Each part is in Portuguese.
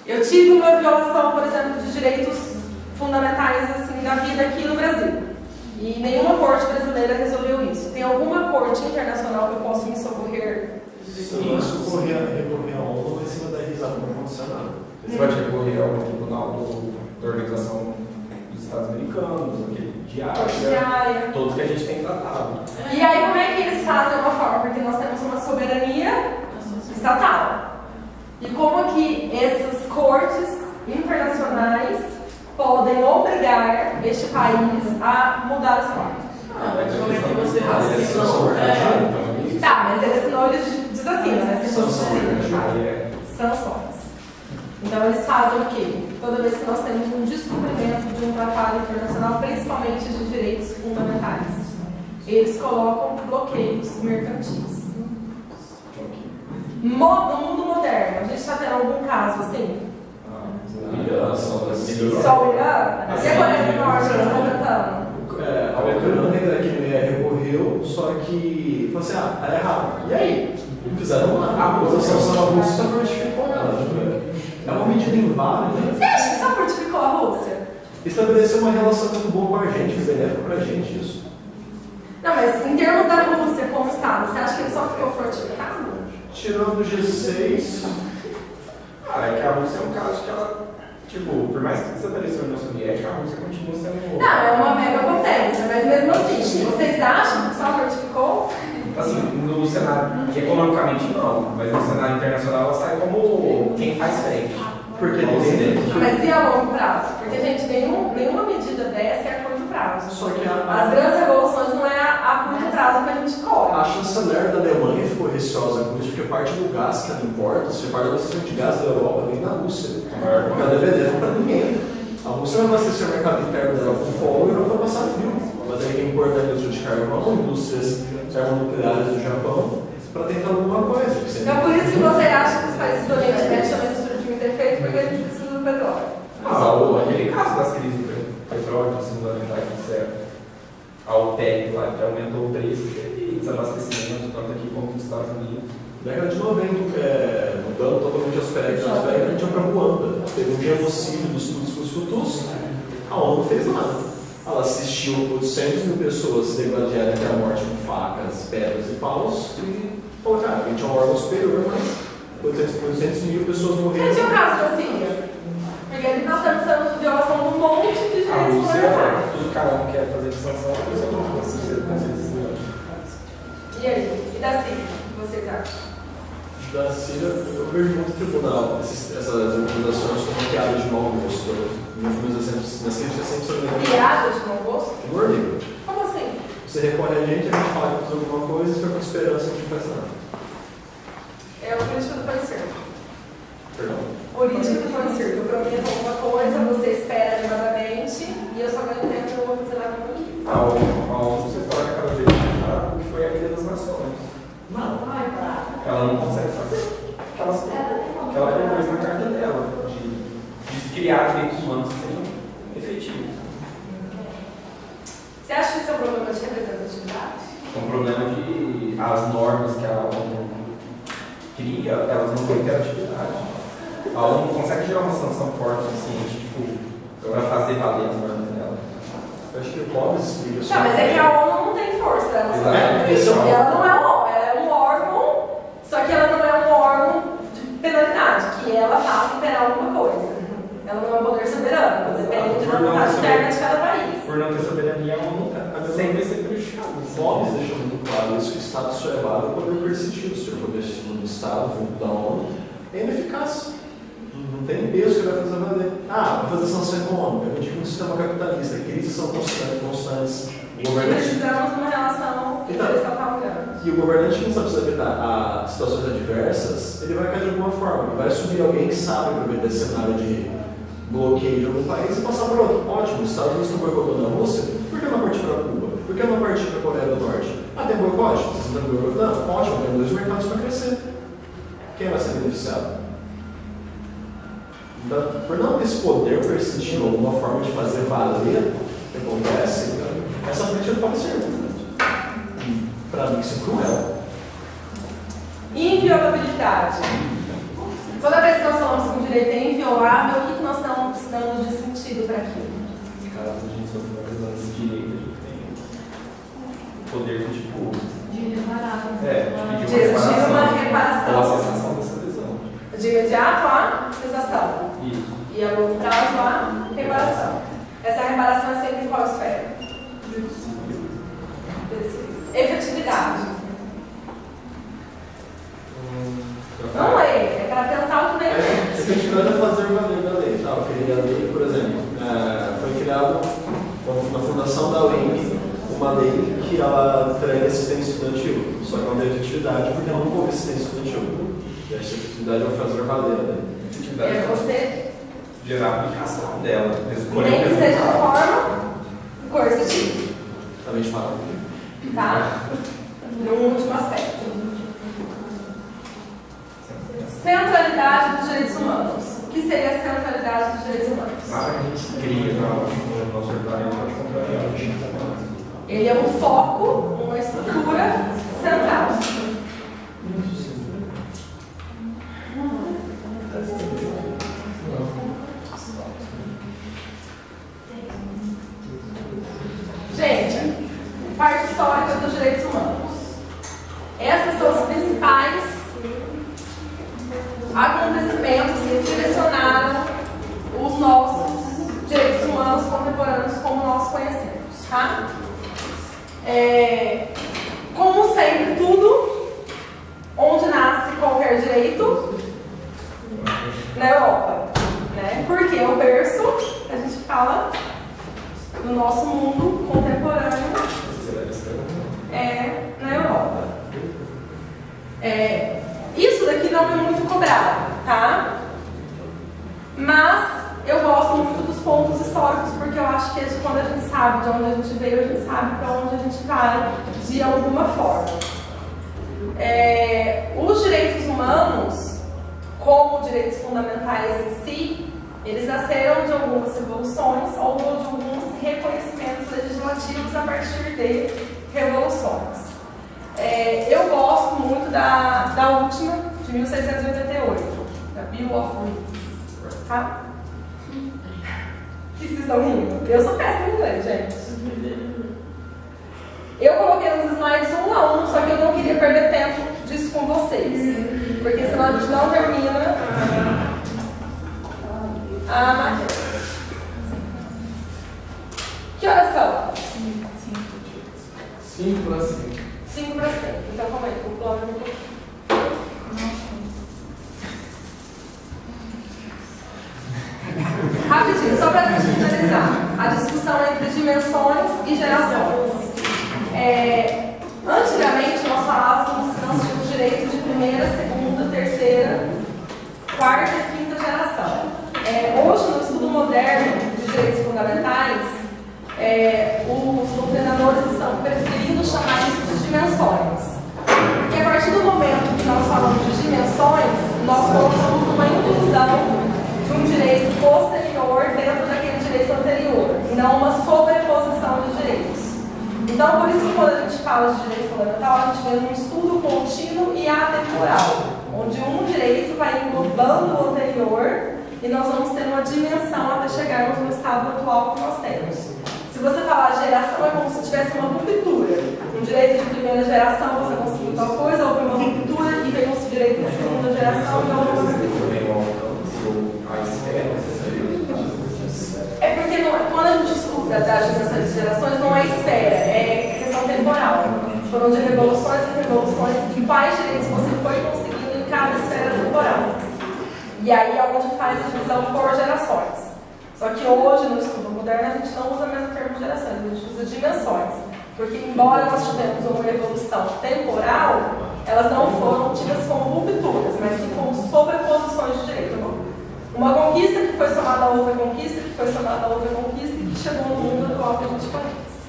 Eu tive uma violação, por exemplo, de direitos fundamentais assim, da vida aqui no Brasil. E nenhuma corte brasileira resolveu isso. Tem alguma corte internacional que eu possa me socorrer? Sim, recorrer a ONU em cima da risada não aconteceu nada. Você pode recorrer ao tribunal da Organização dos Estados Americanos, aquele diária, todos que a gente tem tratado. E aí como é que eles fazem uma forma? Porque nós temos uma soberania estatal. E como que essas cortes internacionais podem obrigar este país a mudar as formas? Como é que você assina? Tá, mas eles senão eles desassinam, né? Sanções. Então eles fazem o quê? Toda vez que nós temos um descumprimento de um tratado internacional, principalmente de direitos fundamentais, eles colocam bloqueios mercantis. No mundo moderno, a gente está tendo algum caso assim? Só o Irã? E a Coreia do Norte, eles estão tentando? A Ucrânia que recorreu, só que falou assim, tá errado. E aí? Fizeram a posição da Rússia só fortificou ela. É uma medida inválida. Você acha que só fortificou a Rússia? Estabeleceu uma relação muito boa com a gente, benéfica pra gente isso. Não, mas em termos da Rússia como Estado, você acha que ele só ficou fortificado? Tirando o G6. É que a Rússia é um caso que ela, tipo, por mais que desapareceu a União Soviética, a Rússia continua sendo. Não, é uma mega potência, mas mesmo assim, vocês acham que só fortificou? Assim, no cenário, economicamente não, mas no cenário internacional ela sai como quem faz frente. Porque não tem. Mas e a longo prazo? Porque, gente, nenhuma medida dessa é a curto prazo. Só que as grandes revoluções não é a curto prazo que a gente corre. A chanceler da Alemanha ficou receosa com isso, porque parte do gás que ela importa, se parte da abastecimento de gás da Europa vem da Rússia. Porque ela deve vender para ninguém. A Rússia vai abastecer o mercado interno dela com fogo e não vai passar frio. Ela tem que importar indústria de carvão, indústrias termonucleares do Japão, para tentar alguma coisa. Então, por isso que você acha que os países do Oriente Médio também destruem muito efeito, porque a gente precisa do petróleo. Aquele caso das crises do petróleo, dos fundamentais do século, a OPEC lá, que aumentou o preço e desabastecimento, tanto aqui quanto nos Estados Unidos. Na década de 90, mudando totalmente as aspectos, a gente ia para Ruanda. Teve um genocídio dos Hutus, a ONU não fez nada. Ela assistiu 800 mil pessoas se degladiarem até a morte com facas, pedras e paus e falou, cara, a gente é um órgão superior, mas 800 mil pessoas morreram. Gente, é o caso da Síria. Porque nós estamos tendo violação de um monte de direitos fundamentais. Tudo cada um quer fazer de sanção, a pessoa não precisa fazer. E aí? E da Síria? O que vocês acham? Da Síria, eu vejo muito tribunal, essas recomendações como piada de mau gosto. Nas críticas sempre são piada de mau gosto? Horrível. Como assim? Você recorre a gente fala que faz alguma coisa e fica com esperança que não faz nada. É o político do parecer. Perdão. Político do parecer. Eu prometo alguma coisa, você espera animadamente e eu só ganho tempo e não vou fazer nada com isso. A ONU, você fala que cada vez mais o que foi a Liga das Nações. Não. Ela não consegue fazer. Que ela propôs na carta dela, de criar direitos humanos que sejam efetivos. Você acha que isso é um problema de representatividade? É um problema de as normas que a ONU cria, elas não têm interatividade. A ONU não consegue gerar uma sanção forte o suficiente, para fazer valer as normas dela. Eu acho que o Clóvis explica isso. Não, mas é que a ONU não tem força. Ela não é um órgão, ela é um órgão, só que ela não é um órgão de penalidade, que ela faça imperar alguma coisa. Ela não é um poder soberano, ela depende da vontade interna de cada país. Por não ter soberania, a ONU sempre vai ser prejudicada. O Clóvis deixou muito claro isso, que o Estado só é válido o poder coercitivo. Se o poder do Estado, junto da ONU, é ineficaz. Não tem peso que vai fazer valer. Vai fazer sanção econômica. Eu digo um sistema capitalista, crises são constantes. Precisamos de uma relação estatal grande. E o governante que não sabe se adaptar a situações adversas, ele vai cair de alguma forma. Vai subir alguém que sabe prever esse cenário de bloqueio de algum país e passar para outro. Ótimo, os Estados Unidos estão boicotando a Rússia, por que não partir para Cuba? Por que não partir para a Coreia do Norte? Tem boicote? Vocês estão boicotando? Ótimo, tem dois mercados para crescer. Quem vai ser beneficiado? Então, por não ter esse poder coercitivo, alguma forma de fazer valer o que acontece, essa política não pode ser. Para mim, isso é cruel. Inviolabilidade. Toda vez que nós falamos que um direito é inviolável, observar, ver o que nós estamos dando de sentido para aquilo. Caso a gente sofra uma lesão desse direito, a gente tem o poder de, tipo... De reparar. de De exigir uma reparação. Ou a sensação dessa lesão. De imediato, a sensação. Isso. E a longo prazo, a reparação. Essa reparação é sempre em qual esfera? Efetividade. Não lei, é para pensar o que vem antes. Efetividade é fazer valer da lei. Tá? Eu queria a lei, por exemplo, foi criado na fundação da UEM uma lei que ela entrega assistência estudantil. Só que não tem efetividade porque não houve assistência estudantil. E essa efetividade é fazer valer a lei. Efetividade É você gerar a aplicação dela. nem que seja de forma coercitiva. Também chamado. Tá? No último aspecto. Centralidade dos direitos humanos. O que seria a centralidade dos direitos humanos? Nada que a gente cria no nosso ordenamento pode contrariar. Ele é um foco, uma estrutura central. Gente, parte histórica dos direitos humanos. Essas são os principais acontecimentos que direcionaram os nossos direitos humanos contemporâneos como nós conhecemos, tá? Como sempre, tudo onde nasce qualquer direito na Europa, né? Porque o berço, a gente fala do nosso mundo contemporâneo é na Europa. Isso daqui não é muito cobrado, tá? Mas eu gosto muito dos pontos históricos porque eu acho que quando a gente sabe de onde a gente veio, a gente sabe para onde a gente vai de alguma forma. Os direitos humanos, como direitos fundamentais em si, eles nasceram de algumas revoluções ou de alguns reconhecimentos legislativos a partir de revoluções. Eu gosto muito da última, de 1688, da Bill of Rights, tá? O que vocês estão rindo? Eu sou péssima em inglês, gente. Eu coloquei nos slides 1 a 1, só que eu não queria perder tempo disso com vocês, porque senão a gente não termina a matéria. Que horas são? 5 para 5. 5 para 5. Então, calma aí, vou pular um pouquinho. Rapidinho, só para a gente finalizar. A discussão entre dimensões e gerações. Antigamente, nós falávamos que nós tínhamos direito de primeira, segunda, terceira, quarta e quinta geração. Hoje, no estudo moderno de direitos fundamentais, os doutrinadores estão preferindo chamar isso de dimensões. Porque a partir do momento que nós falamos de dimensões, nós colocamos uma inclusão de um direito posterior dentro daquele direito anterior, e não uma sobreposição de direitos. Então, por isso que quando a gente fala de direito fundamental, a gente vê um estudo contínuo e atemporal, onde um direito vai englobando o anterior e nós vamos ter uma dimensão até chegarmos no estado atual que nós temos. Se você falar de geração, é como se tivesse uma ruptura. Um direito de primeira geração, você conseguiu tal coisa, houve uma ruptura, e veio um direito de segunda geração e houve uma ruptura. Porque quando a gente estuda das dimensões de gerações, não é esfera, é questão temporal. Foram de revoluções e revoluções, e quais direitos você foi conseguindo em cada esfera temporal. E aí é onde faz a divisão por gerações. Só que hoje, no estudo moderno, a gente não usa mesmo o termo gerações, a gente usa dimensões. Porque, embora nós tivemos uma evolução temporal, elas não foram tidas como rupturas, mas sim como sobreposições de direito. Uma conquista que foi somada a outra conquista, que foi somada a outra conquista e que chegou no mundo atual que a gente conhece.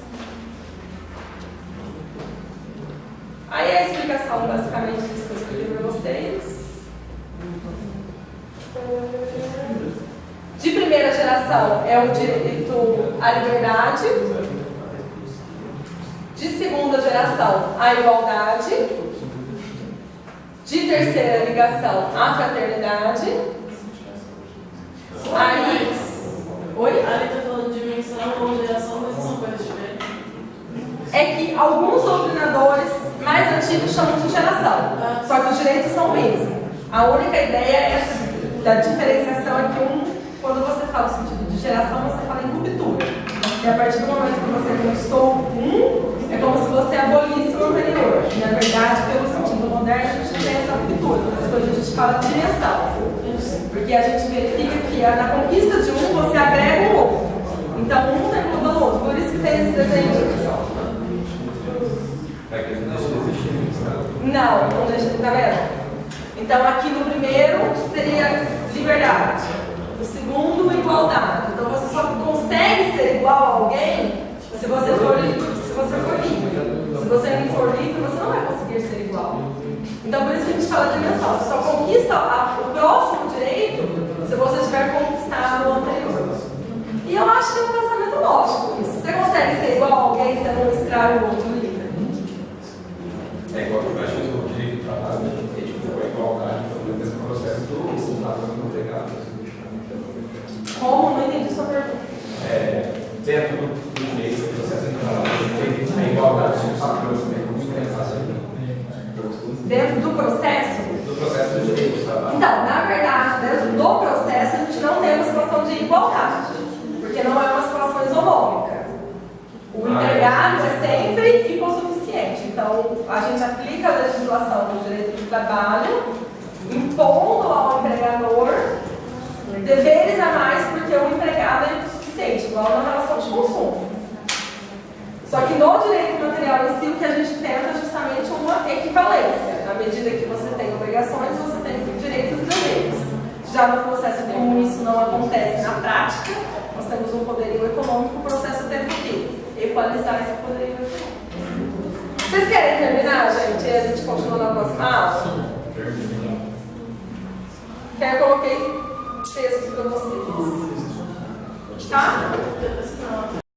Aí a explicação, basicamente, disso que eu escrevi para vocês. De primeira geração é o direito à liberdade. De segunda geração, a igualdade. De terceira ligação, a fraternidade. chamam de geração, só que os direitos são o mesmo. A única ideia é essa da diferenciação é que quando você fala no sentido de geração, você fala em ruptura. E a partir do momento que você constou é como se você abolisse o anterior. E na verdade, pelo sentido moderno, a gente não tem essa ruptura. Mas quando a gente fala de dimensão, porque a gente verifica que na conquista de você agrega o outro. Então, derruba o outro. Por isso que tem esse desenho aqui, ó. É que não deixa de existir. Não deixa de, tá vendo? Então, aqui no primeiro seria liberdade. No segundo, igualdade. Então, você só consegue ser igual a alguém se você for livre. Se você não for livre, você não vai conseguir ser igual. Então, por isso que a gente fala de dimensão. Você só conquista o próximo direito se você tiver conquistado o anterior. E eu acho que é um pensamento lógico isso. Você consegue ser igual a alguém se não extrai o outro livre? É igual que eu acho que o direito do trabalho é tipo a igualdade do mesmo processo do soldado do empregado. Como? Não entendi sua pergunta. Dentro do direito do processo de trabalho, a igualdade de patrões também, como pensar dentro do processo? Do processo do direito do trabalho. Então, na verdade, dentro do processo, a gente não tem uma situação de igualdade, porque não é uma situação isonômica. O empregado é sempre hipossuficiente. Então, a gente aplica a legislação do direito do trabalho, impondo ao empregador deveres a mais, porque o empregado é hipossuficiente, igual na relação de consumo. Só que no direito material em si, o que a gente tenta é justamente uma equivalência. Na medida que você tem obrigações, você tem direitos e deveres. Já no processo comum, isso não acontece na prática. Nós temos um poderio econômico, o processo tem que equalizar esse poderio econômico. Vocês querem terminar, gente? E a gente continua na próxima aula? Que aí eu coloquei textos para vocês. Tá?